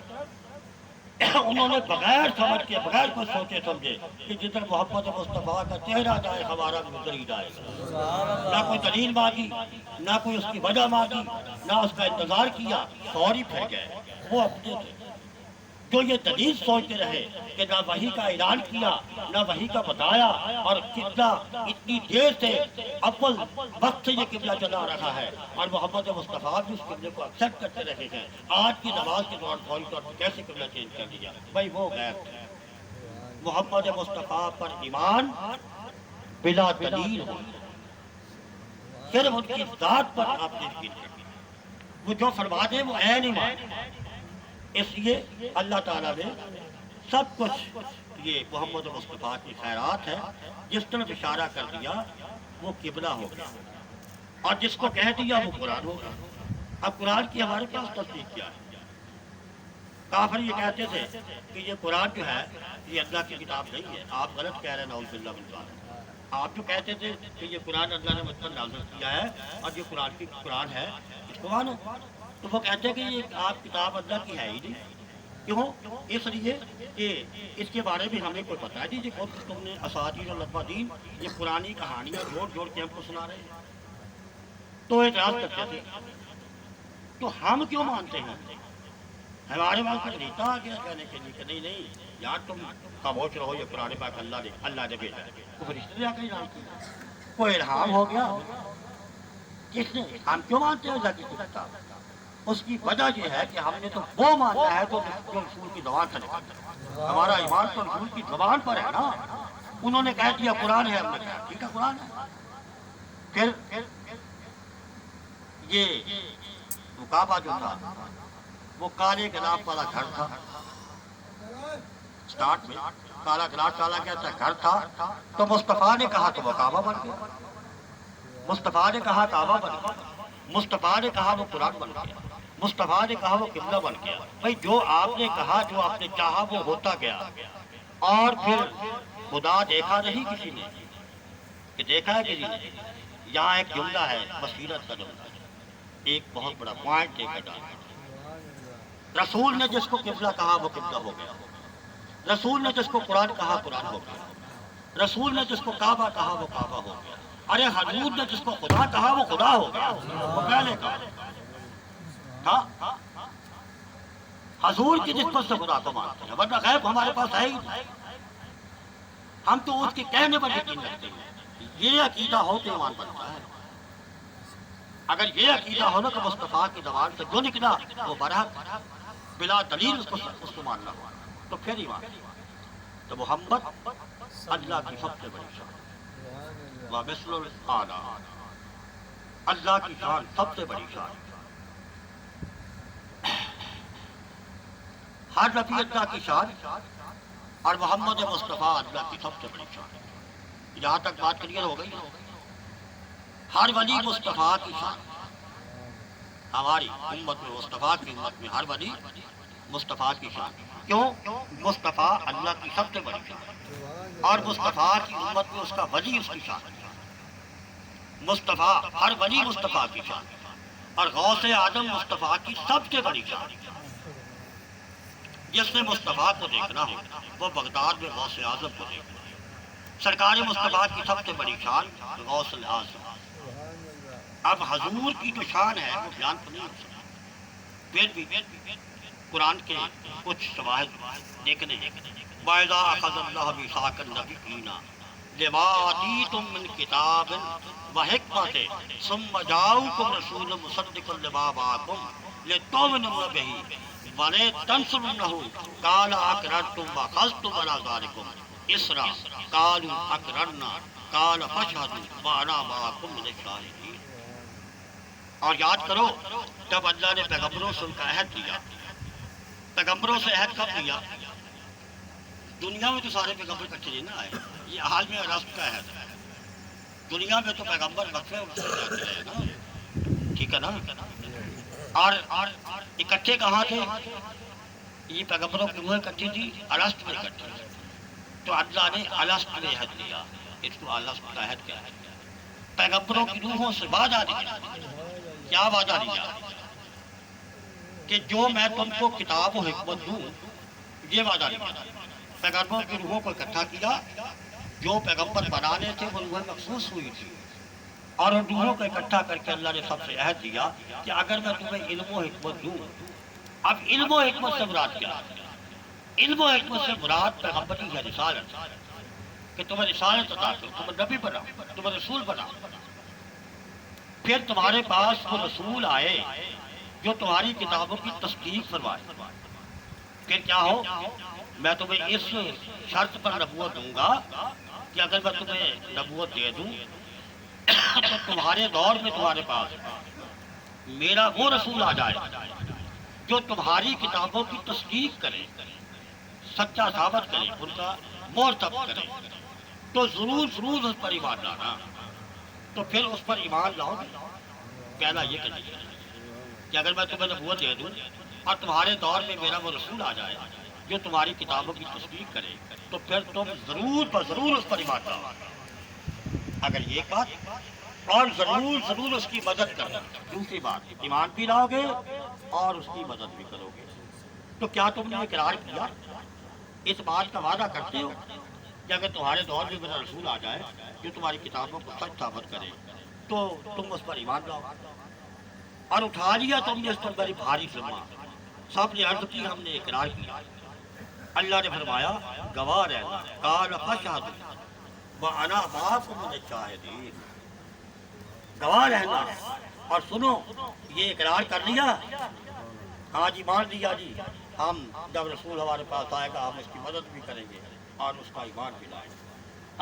انہوں نے بغیر سمجھ کے، بغیر کچھ سوچے سمجھے کہ جدھر محمد مصطفیٰ کا چہرہ جائے ہمارا بھی ادھر ہی جائے گا. نہ کوئی دلیل مانگی، نہ کوئی اس کی وجہ مانگی، نہ اس کا انتظار کیا، فوری پھر گئے. وہ اپنے تھے. جو یہ دلیل سوچتے رہے کہ نہ وحی کا اعلان کیا نہ وحی کا بتایا، اور قبلہ اتنی دیر سے اول وقت سے یہ قبلہ چلا رہا ہے، اور محمد مصطفیٰ بھی اس قبلے کو ایکسپٹ کرتے رہے ہیں، آج کی نماز کے دوران فوری طور پر کیسے قبلہ چینج کر دیا؟ بھائی وہ غیر تھے۔ محمد مصطفیٰ پر ایمان بلا دلیل ہو، صرف ان کی ذات پر آپ نے یقین کر، وہ جو فرما دے وہ عین ایمان۔ اس لیے اللہ تعالیٰ نے سب کچھ یہ محمد مصطفیٰ کی خیرات ہے، جس طرف اشارہ کر دیا وہ قبلہ ہو گیا، اور جس کو کہہ دیا وہ قرآن ہو گیا۔ اب قرآن کی ہمارے پاس تصدیق کیا ہے؟ کافر یہ کہتے تھے کہ یہ قرآن جو ہے یہ اللہ کی کتاب نہیں ہے، آپ غلط کہہ رہے ہیں، نعوذ باللہ من ذالک۔ آپ جو کہتے تھے کہ یہ قرآن اللہ نے مجھ پر نازل کیا ہے اور یہ قرآن ہے، اس کو مانو، تو وہ کہتے ہیں کہ یہ آپ کتاب اللہ کی ہے ہی نہیں۔ کیوں؟ اس لیے کہ اس کے بارے میں ہمیں کوئی پتہ نہیں، خود تم نے اساطیر الاولین یہ پرانی کہانیاں جوڑ جوڑ کے ہم کو سنا رہے ہیں۔ تو اعتراض کرتے تھے، تو ہم کیوں مانتے ہیں؟ ہمارے پاس کوئی ریتا آ گیا کہنے کے لیے کہ نہیں یار تم خاموش رہو، یہ قرآن پاک اللہ نے بھیجا ہے، تو فرشتے نے آ کر الہام کیا، کوئی الہام ہو گیا؟ کس نے؟ ہم کیوں مانتے ہیں اللہ کی کتاب؟ اس کی وجہ یہ ہے کہ ہم نے تو وہ ماننا ہے جو رسول کی زبان سے نکلتا ہے، ہمارا ایمان تو رسول کی زبان پر ہے نا۔ انہوں نے کہہ دیا قرآن ہے، ہم نے کہا ٹھیک ہے قرآن ہے۔ پھر یہ کعبہ جو تھا وہ کالے گلاف والا گھر تھا، سٹارٹ میں کالا گلاف والا کیا تھا؟ گھر تھا، تو مصطفیٰ نے کہا تو وہ کعبہ بن گیا، مصطفیٰ نے کہا کعبہ بن گیا، مصطفیٰ نے کہا وہ قرآن بن گیا، مصطفیٰ نے کہا وہ قبلہ بن گیا۔ بھائی جو آپ نے کہا، جو آپ نے چاہا وہ ہوتا گیا، اور پھر خدا دیکھا نہیں کسی نے کہ دیکھا ہے کسی نے؟ یہاں ایک جملہ ہے، بصیرت کا جملہ، ایک بہت بڑا پوائنٹ دے کر ڈالا۔ رسول نے جس کو قبلہ کہا وہ قبلہ ہو گیا، رسول نے جس کو قرآن کہا قرآن ہو گیا، رسول نے جس کو کعبہ کہا وہ کعبہ ہو گیا، ارے حضور نے جس کو خدا کہا وہ خدا ہو گیا، وہ پہلے کہا تھا۔ حضور کی نسبت سے خدا کو مانتے ہیں، ورنہ غیب ہمارے پاس ہے ہی نہیں، ہم تو اس کے کہنے پر یقین رکھتے ہیں۔ یہ عقیدہ ہو تو ایمان بنتا ہے۔ اگر یہ عقیدہ ہو نا کہ مصطفیٰ کی زبان سے جو نکلا وہ برحق بلا دلیل اس کو ماننا ہوا، تو پھر ایمان۔ تو محمد اللہ کی سب سے بڑی شان، ومثل الاعلیٰ، اللہ کی شان سب سے بڑی شان۔ ہر نبی اللہ کی شان اور محمد مصطفیٰ اللہ کی سب سے بڑی شان۔ یہاں تک بات کلیئر ہو گئی؟ ہر ولی مصطفیٰ کی شان، ہماری امت میں، مصطفیٰ کی امت میں ہر ولی مصطفیٰ کی شان۔ کیوں؟ مصطفیٰ اللہ کی سب سے بڑی شان، اور مصطفیٰ کی امت میں اس کا ولی اس کی شان۔ مصطفیٰ، ہر ولی مصطفیٰ کی شان، اور غوث اعظم مصطفیٰ کی سب سے بڑی شان۔ جس نے مصطفیٰ کو دیکھنا ہو وہ بغداد میں غوث اعظم کو دیکھنا۔ سرکار مصطفیٰ کی سب سے بڑی شان غوث اعظم۔ اب حضور کی جو شان ہے وہ بیان تو نہیں ہو سکتا، پھر بھی قرآن کے کچھ شواہد دیکھنے ہیں۔ وَإِذَا أَخَذَ اللَّهُ مِيثَاقَ النَّبِيِّينَ لِمَا آتَيْتُم مِّن كِتَابٍ وَحِكْمَةٍ ثُمَّ جَاءَكُمْ رَسُولٌ مُصَدِّقٌ لِمَا مَعَكُمْ لِتُؤْمِنُوا بِهِ وَلَتَنصُرُنَّهُ قَالَ أَقْرَرْتُمْ وَأَخَذْتُمْ عَلَىٰ ذَٰلِكُمْ إِصْرًا قَالُوا أَقْرَرْنَا قَالَ فَاشْهَدُوا وَأَنَا مَعَكُمْ مِنَ الشَّاهِدِينَ۔ اور یاد کرو جب اللہ نے پیغمبروں سے ان کا عہد لیا، پیغمبروں سے عہد کب لیا؟ دنیا میں تو سارے پیغمبر اکٹھے نہیں نہ آئے، یہ حال میں رسم کا عہد ہے۔ دنیا میں تو پیغمبر وقفے جاتے رہے نا، ٹھیک ہے نا؟ اور اکٹھے کہاں تھے؟ یہ پیغمبروں کی روحیں اکٹھی تھی، الست میں اکٹھی تھی، تو اللہ نے الست میں عہد لیا، اس کو الست کا عہد کیا ہے؟ پیغمبروں کی روحوں سے وعدہ لیا۔ کیا وعدہ لیا؟ کہ جو میں تم کو کتاب و حکمت دوں، یہ وعدہ لیا۔ پیغمبروں کی روحوں کو اکٹھا کیا، جو پیغمبر بنانے تھے وہ روحیں مخصوص ہوئی تھی، اور ان روحوں کو اکٹھا کر کے اللہ نے سب سے عہد دیا کہ اگر میں تمہیں علم و حکمت دوں۔ اب علم و حکمت سے مراد کیا؟ علم و حکمت سے مراد پیغمبری ہے رسالت، کہ تمہیں رسالت عطا کرو، تمہیں نبی بنا، تمہیں رسول بنا. پھر تمہارے پاس وہ رسول آئے جو تمہاری کتابوں کی تصدیق فرمائے. پھر کیا ہو، میں تمہیں اس شرط پر نبوت دوں گا کہ اگر میں تمہیں نبوت دے دوں تو تمہارے دور میں تمہارے پاس میرا وہ رسول آ جائے جو تمہاری کتابوں کی تصدیق کرے، سچا ثابت کرے، ان کا مرتب کرے، تو ضرور ضرور اس پر ایمان لانا. تو پھر اس پر ایمان لاؤ گے. کہنا یہ کہیے کہ اگر میں تمہیں نبوت دے دوں اور تمہارے دور میں میرا وہ رسول آ جائے جو تمہاری کتابوں کی تصدیق کرے، تو پھر تم ضرور پر ضرور اس پر ایمان لاؤ. اگر یہ بات، اور ضرور ضرور اس کی مدد کرنا. دوسری بات، ایمان بھی لاؤ گے اور اس کی مدد بھی کرو گے. تو کیا تم نے اقرار کیا، اس بات کا وعدہ کرتے ہو کہ اگر تمہارے دور میں میرا رسول آ جائے جو تمہاری کتابوں کو سچ ثابت کرے تو تم اس پر ایمان لاؤ. اور اٹھا لیا تم نے اس پر بڑی بھاری ذمہ. سب نے عرض کی ہم نے اقرار کیا. اللہ نے فرمایا گواہ رہنا، قال فاشهدوا وانا معكم من الشاهدين. گواہ رہنا اور سنو، یہ اقرار کر لیا، ہاں جی مان لیا جی، ہم جب رسول ہمارے پاس آئے گا ہم اس کی مدد بھی کریں گے اور اس کا ایمان بھی لائیں گے.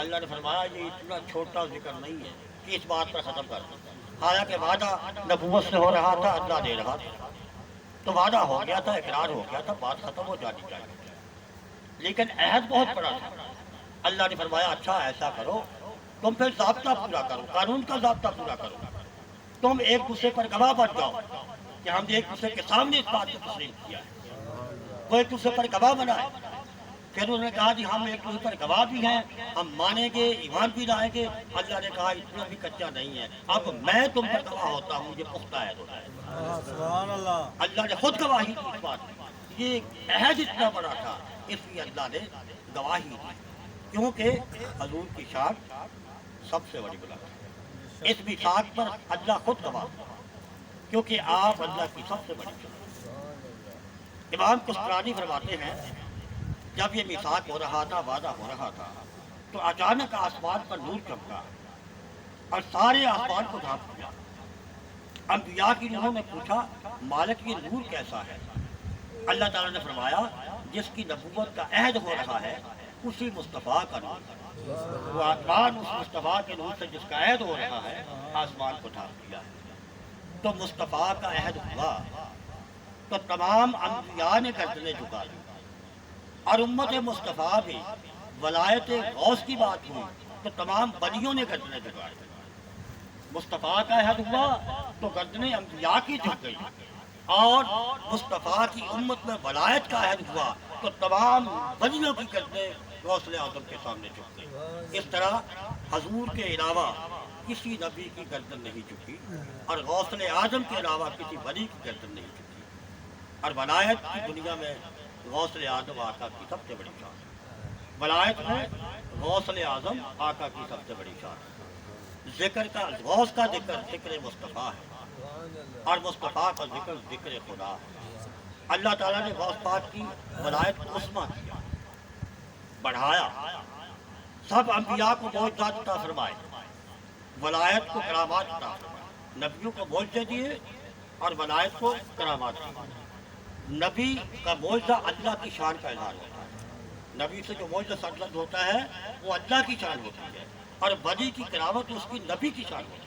اللہ نے فرمایا یہ اتنا چھوٹا ذکر نہیں ہے کہ اس بات پر ختم کر دیں. حالانکہ وعدہ نبوت سے ہو رہا تھا، اللہ دے رہا تھا، تو وعدہ ہو گیا تھا، اقرار ہو گیا تھا، بات ختم ہو جانی چاہیے. لیکن عہد بہت بڑا تھا. اللہ نے فرمایا اچھا ایسا کرو، تم پھر ضابطہ پورا کرو، قانون کا ضابطہ پورا کرو. تم ایک دوسرے پر گواہ بن جاؤ کہ ہم نے ایک دوسرے کے سامنے اس بات کو تسلیم کیا ہے. وہ ایک دوسرے پر گواہ بنائے. پھر انہوں نے کہا جی ہم ایک دوسرے پر گواہ بھی ہیں، ہم مانیں گے، ایمان بھی لائیں گے. اللہ نے کہا اتنا بھی کچا نہیں ہے، اب میں تم پر گواہ ہوتا ہوں، یہ پختہ عہد ہوتا ہے. سبحان اللہ. اللہ نے خود گواہی دی اس بات کی. یہ عہد اتنا بڑا تھا اس لیے اللہ نے گواہی دی، کیونکہ حضور کی شان سب سے بڑی بلند ہے. اس میثاق پر اللہ خود گواہ، کیونکہ آپ اللہ کی سب سے بڑی شان. امام قسطلانی فرماتے ہیں جب یہ میثاق ہو رہا تھا، وعدہ ہو رہا تھا، تو اچانک آسمان پر نور چمکا اور سارے آسمان کو ڈھانپ دیا. انبیاء کی روحوں نے پوچھا مالک یہ نور کیسا ہے؟ اللہ تعالیٰ نے فرمایا جس کی نبوت کا عہد ہو رہا ہے اسی مصطفیٰ کا نور. وہ آسمان اس مصطفیٰ کے نور سے جس کا عہد ہو رہا ہے آسمان کو ڈھانپ دیا. تو مصطفیٰ کا عہد ہوا تو تمام انبیاء نے گردنیں جھکا دی، اور امت مصطفیٰ بھی ولایت غوث کی بات ہوئی تو تمام ولیوں نے گردنیں جھکا دی. مصطفیٰ کا عہد ہوا تو گردنیں انبیاء کی جھک گئی، اور مصطفیٰ کی امت میں ولایت کا عہد ہوا تو تمام ولیوں کی گردنیں غوث اعظم کے سامنے جھک گئی. اس طرح حضور کے علاوہ کسی نبی کی گردن نہیں جھکی اور غوث اعظم کے علاوہ کسی ولی کی گردن نہیں جھکی. اور ولایت کی دنیا میں غوث اعظم آقا کی سب سے بڑی شان. ولایت میں غوث اعظم آقا کی سب سے بڑی شان. ذکر کا غوث کا ذکر ذکر مصطفیٰ ہے اور مصطفیٰ کا ذکر ذکر خدا ہے. اللہ تعالیٰ نے غوث پاک کی ولایت کو عصمت کیا، بڑھایا. سب انبیاء کو معجزات عطا فرمائے، ولایت کو کرامات عطا فرمائے. نبیوں کو معجزے دیے اور ولایت کو کرامات دیے. نبی کا معجزہ اللہ کی شان کا اظہار ہوتا ہے. نبی سے جو معجزہ سرزد ہوتا ہے وہ اللہ کی شان ہوتی ہے، اور ولی کی کرامت اس کی نبی کی شان ہوتی ہے.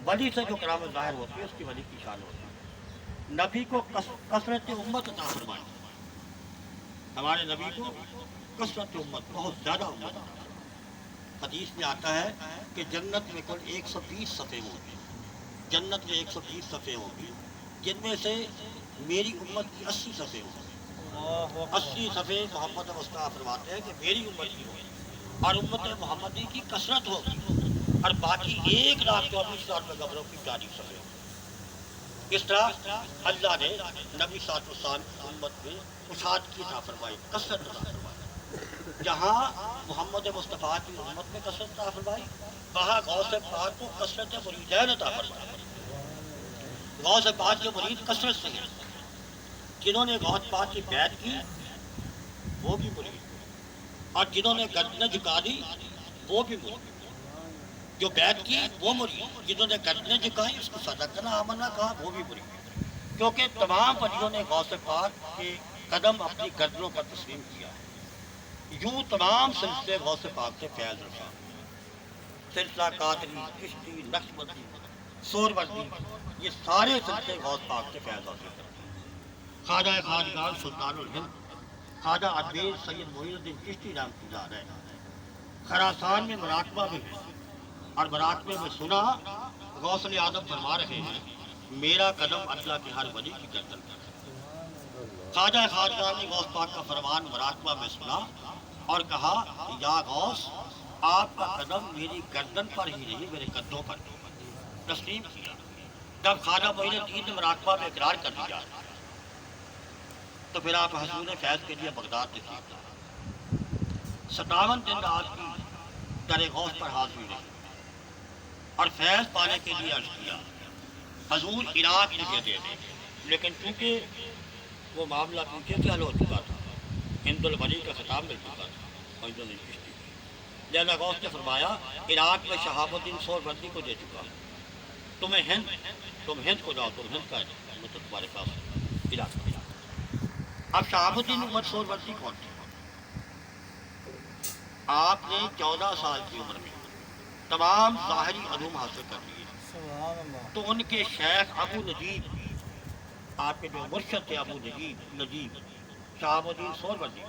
ولی سے جو کرامت ظاہر ہوتی ہے اس کی ولی کی شان ہوتی ہے. نبی کو کثرت امت عطا فرمائی. ہمارے نبی کو کثرت امت، بہت زیادہ امت عطا فرمائی. حدیث میں آتا ہے کہ جنت میں کل 120 صفحے ہوں گے. جنت میں 120 صفحے ہوں گی، جن میں سے میری امت کی 80 صفحے ہوں گے. 80 صفحے محمد مصطفیٰ فرماتے ہیں کہ میری امت کی ہوگی، اور امت محمدی کی کثرت ہوگی، اور باقی 1,24,000 پیغمبروں کی 40 صفحے ہوگی. اس طرح اللہ نے نبی صلی اللہ علیہ وسلم کی امت میں وسعت کی عطا فرمائی، کثرت عطا فرمائی. جہاں محمد مصطفیٰ کی امت میں کثرت عطا فرمائی، وہاں غوث پاک کو کثرت مریدین عطا فرمائی. غوث پاک کے مرید کثرت سے ہیں، جنہوں نے غوث پاک کی بیعت کی وہ بھی مری، اور جنہوں نے گردنیں جھکا دی وہ بھی مری، جو بیعت کی وہ مری، جنہوں نے گردنیں جھکائی اس کو صدقنا آمنا کہا وہ بھی مری، کیونکہ تمام ولیوں نے غوث پاک کے قدم اپنی گردنوں پر تسلیم کیا۔ یوں تمام سلسلے غوث پاک سے فیض رسا، سلسلہ قادری، چشتی، نقشبندی، سہروردی، یہ سارے سلسلے غوث پاک سے فیض حاصل کرتے ہیں۔ خواجہ خواجگان سلطان الہند خواجہ عبید سید معین الدین چشتی رحمۃ اللہ علیہ خراسان میں مراقبہ میں ہیں، اور مراقبے میں سنا غوث اعظم فرما رہے ہیں میرا قدم اللہ کے ہر ولی کی گردن پر ہے۔ خواجہ خواجہ نے غوث پاک کا فرمان مراقبہ میں سنا اور کہا یا غوث آپ کا قدم میری گردن پر ہی نہیں میرے قدوں پر تسلیم کیا۔ جب خواجہ معین الدین نے مراقبہ میں اقرار کر دیا تو پھر آپ حصول فیض کے لیے بغداد تشریف لائے۔ 57 دن رات کی در غوث پر حاضری رہی اور فیض پانے کے لیے عرض کیا حضور عراق مجھے دے دیں، لیکن چونکہ وہ معاملہ پیچھے سے حل ہو چکا تھا، ہند الولی کا خطاب مل چکا تھا اور لہذا غوث نے فرمایا عراق میں شہاب الدین سہروردی کو دے چکا، تم ہند کو جاؤ، تم ہند کا مطلب تمہارے پاس عراق میں۔ اب شہاب الدین عمر سہروردی کون تھے؟ آپ نے 14 سال کی عمر میں تمام ظاہری علوم حاصل کر لیے، تو ان کے شیخ ابو نجیب، آپ کے جو مرشد تھے ابو نجیب شہاب الدین سہروردی،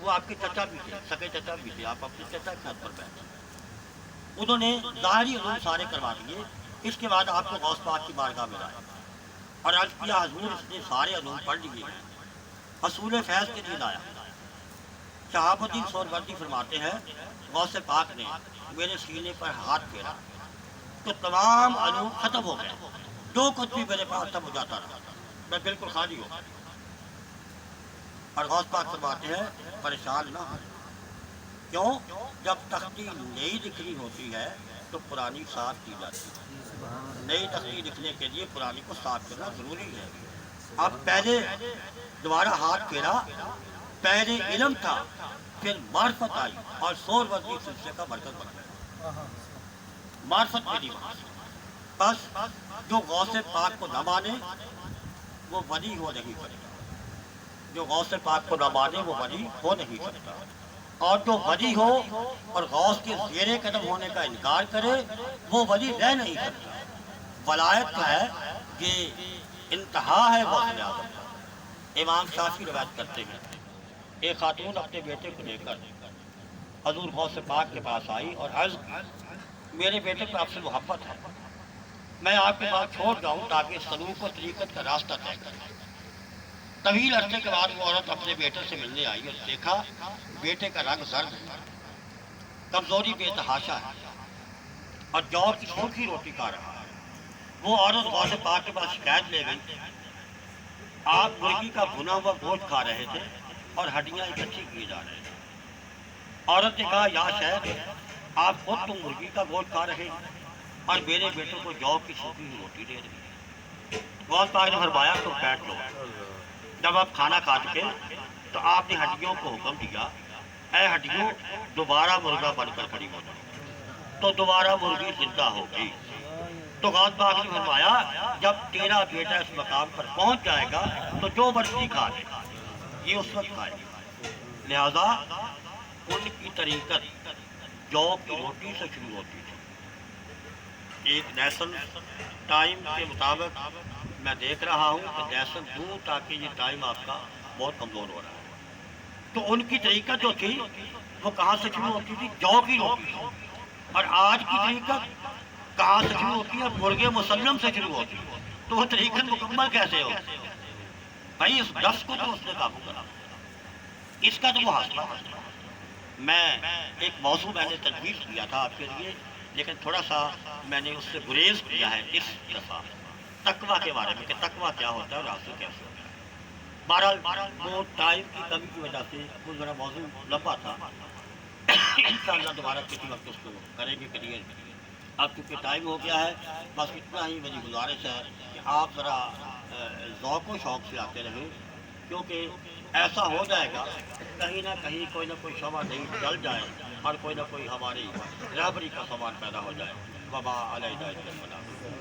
وہ آپ کے چچا بھی تھے، سگے چچا بھی تھے، آپ اپنے چچا کے ہاتھ پر بیٹھے، انہوں نے ظاہری علوم سارے کروا دیے۔ اس کے بعد آپ کو غوث پاک کی بارگاہ میں لائے اور عرض کیا حضور اس نے سارے علوم پڑھ لیے ہیں، حصول فیض کے لیے لایا۔ شہاب الدین سہروردی فرماتے ہیں غوث پاک نے میرے سینے پر ہاتھ پھیرا تو تمام علوم ختم ہو گئے، جو کچھ بھی میرے پاس تھا وہ جاتا رہا، میں بالکل خالی ہوں۔ اور غوث پاک فرماتے ہیں پریشان نہ ہو، کیوں؟ جب تختی نئی لکھنی ہوتی ہے تو پرانی صاف کی جاتی ہے، نئی تختی لکھنے کے لیے پرانی کو صاف کرنا ضروری ہے۔ اب پہلے دوبارہ ہاتھ پھیرا، پہلے علم تھا پھر معرفت آئی اور سہروردی سلسلے کا مرکز بن گیا، معرفت کے لیے۔ بس جو غوث پاک کو نہ مانے وہ ولی ہو نہیں سکتا، جو غوث پاک کو نہ مانے وہ ولی ہو نہیں سکتا، اور جو ولی ہو اور غوث کے زیر قدم ہونے کا انکار کرے وہ ولی رہ نہیں سکتا۔ ولایت تو ہے یہ انتہا ہے غوث اعظم کا۔ امام شافعی روایت کرتے ہیں ایک خاتون اپنے بیٹے کو لے کر حضور غوث پاک کے پاس آئی اور عرض میرے بیٹے کو آپ سے محبت ہے، میں آپ کے پاس چھوڑ جاؤں تاکہ سلوک و طریقت کا راستہ طے کریں۔ طویل عرصے کے بعد وہ عورت اپنے بیٹے سے ملنے آئی اور دیکھا بیٹے کا رنگ زرد ہے، کمزوری بے تحاشا ہے اور جو کی سوکھی روٹی کھا رہا ہے۔ وہ عورت غوث پاک کے پاس شکایت لے گئی آپ مرغی کا بھنا ہوا گوشت کھا رہے تھے اور ہڈیاں اکٹھی کیے جا رہے تھے۔ عورت نے کہا یا شہد آپ خود تو مرغی کا گوشت کھا رہے ہیں اور میرے بیٹے کو جو کی سوکھی ہوئی روٹی دے رہی ہیں۔ غوث پاک نے فرمایا تو بیٹھ لو۔ جب آپ کھانا کھا چکے تو آپ نے ہڈیوں کو حکم دیا اے ہڈیوں دوبارہ مرغا بن کر کھڑی ہو جاؤ، تو دوبارہ مرغی زندہ ہوگی۔ تو غوث پاک نے فرمایا جب تیرا بیٹا اس مقام پر پہنچ جائے گا تو جو مرضی کھا لے، یہ اس وقت کھائے گا۔ لہذا ان کی طریقت جو کی روٹی سے شروع ہوتی تھی۔ ایک نیشنل ٹائم کے مطابق میں دیکھ رہا ہوں کہ نیشنل دوں تاکہ یہ ٹائم آپ کا بہت کمزور ہو رہا ہے، تو ان کی طریقت جو تھی وہ کہاں سے شروع ہوتی تھی؟ جو کی روٹی سے۔ اور آج کی طریقت کہاں سے شروع ہوتی ہے؟ مرغے مسلم سے شروع ہوتی ہے۔ تو وہ طریقت مکمل کیسے ہو بھائی؟ اس نفس کو تو اس نے قابو کرا، اس کا تو وہ حاصلہ ہے۔ میں ایک موضوع میں نے تجویز کیا تھا آپ کے لیے، لیکن تھوڑا سا میں نے اس سے گریز کیا ہے اس دفعہ تقویٰ کے بارے میں کہ تقویٰ کیا ہوتا ہے اور حاصل کیسے ہوتا ہے۔ بہرحال وہ ٹائم کی کمی کی وجہ سے وہ ذرا موضوع لمبا تھا، انشاءاللہ دوبارہ کسی وقت اس کو کریں گے کلیئر۔ اب چونکہ ٹائم ہو گیا ہے، بس اتنا ہی میری گزارش ہے کہ آپ ذرا ذوق و شوق سے آتے رہیں کیونکہ ایسا ہو جائے گا کہیں نہ کہیں کوئی نہ کوئی شعبہ نہیں جل جائے اور کوئی نہ کوئی ہماری رہبری کا سامان پیدا ہو جائے. وبا علیہ السلام.